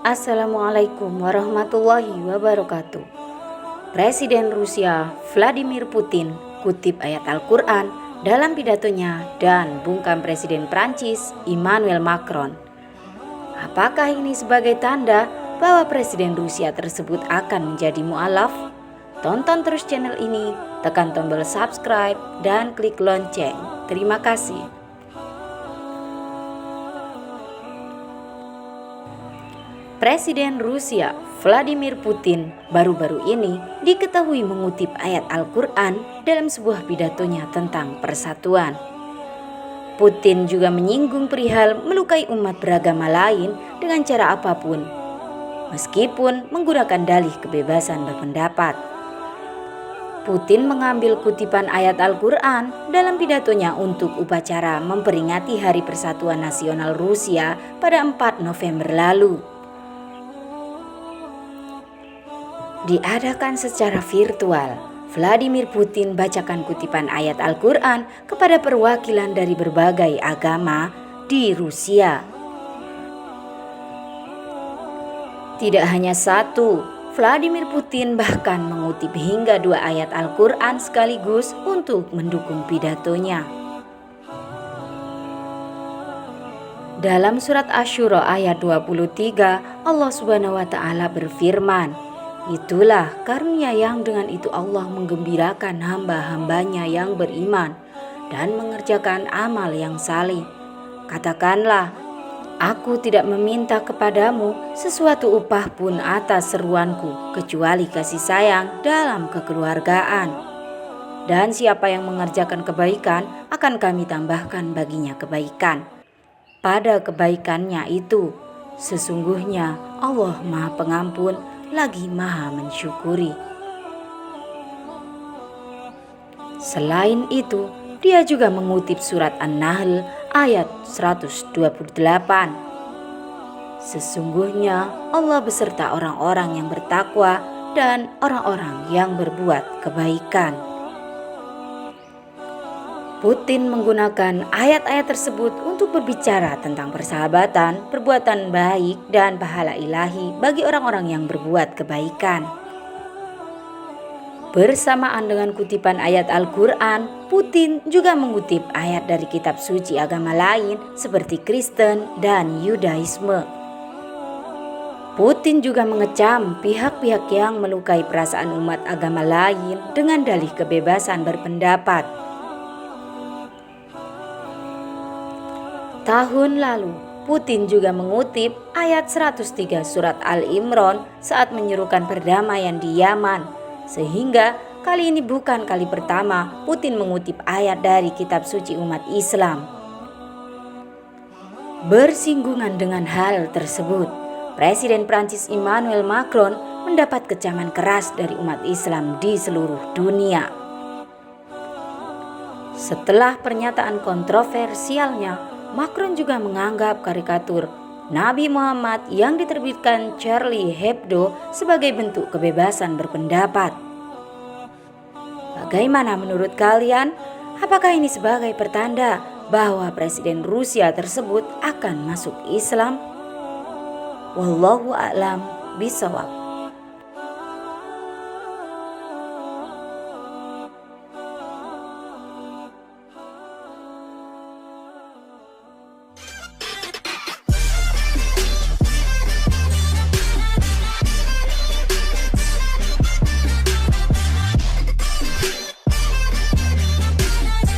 Assalamualaikum warahmatullahi wabarakatuh. Presiden Rusia Vladimir Putin kutip ayat Al-Quran dalam pidatonya dan bungkam Presiden Prancis Emmanuel Macron. Apakah ini sebagai tanda bahwa Presiden Rusia tersebut akan menjadi mu'alaf? Tonton terus channel ini, tekan tombol subscribe dan klik lonceng. Terima kasih. Presiden Rusia Vladimir Putin baru-baru ini diketahui mengutip ayat Al-Quran dalam sebuah pidatonya tentang persatuan. Putin juga menyinggung perihal melukai umat beragama lain dengan cara apapun, meskipun menggunakan dalih kebebasan berpendapat. Putin mengambil kutipan ayat Al-Quran dalam pidatonya untuk upacara memperingati Hari Persatuan Nasional Rusia pada 4 November lalu. Diadakan secara virtual, Vladimir Putin bacakan kutipan ayat Al-Quran kepada perwakilan dari berbagai agama di Rusia. Tidak hanya satu, Vladimir Putin bahkan mengutip hingga 2 ayat Al-Quran sekaligus untuk mendukung pidatonya. Dalam surat Asy-Syura ayat 23, Allah Subhanahu wa taala berfirman, "Itulah karunia yang dengan itu Allah menggembirakan hamba-hambanya yang beriman dan mengerjakan amal yang saleh. Katakanlah, aku tidak meminta kepadamu sesuatu upah pun atas seruanku kecuali kasih sayang dalam kekeluargaan. Dan siapa yang mengerjakan kebaikan akan kami tambahkan baginya kebaikan. Pada kebaikannya itu, sesungguhnya Allah Maha Pengampun lagi Maha mensyukuri." Selain itu, dia juga mengutip surat An-Nahl ayat 128. Sesungguhnya Allah beserta orang-orang yang bertakwa dan orang-orang yang berbuat kebaikan. Putin menggunakan ayat-ayat tersebut untuk berbicara tentang persahabatan, perbuatan baik, dan pahala ilahi bagi orang-orang yang berbuat kebaikan. Bersamaan dengan kutipan ayat Al-Quran, Putin juga mengutip ayat dari kitab suci agama lain seperti Kristen dan Yudaisme. Putin juga mengecam pihak-pihak yang melukai perasaan umat agama lain dengan dalih kebebasan berpendapat. Tahun lalu, Putin juga mengutip ayat 103 surat Al-Imran saat menyerukan perdamaian di Yaman, sehingga kali ini bukan kali pertama Putin mengutip ayat dari kitab suci umat Islam. Bersinggungan dengan hal tersebut, Presiden Prancis Emmanuel Macron mendapat kecaman keras dari umat Islam di seluruh dunia. Setelah pernyataan kontroversialnya, Macron juga menganggap karikatur Nabi Muhammad yang diterbitkan Charlie Hebdo sebagai bentuk kebebasan berpendapat. Bagaimana menurut kalian? Apakah ini sebagai pertanda bahwa Presiden Rusia tersebut akan masuk Islam? Wallahu a'lam bishawab.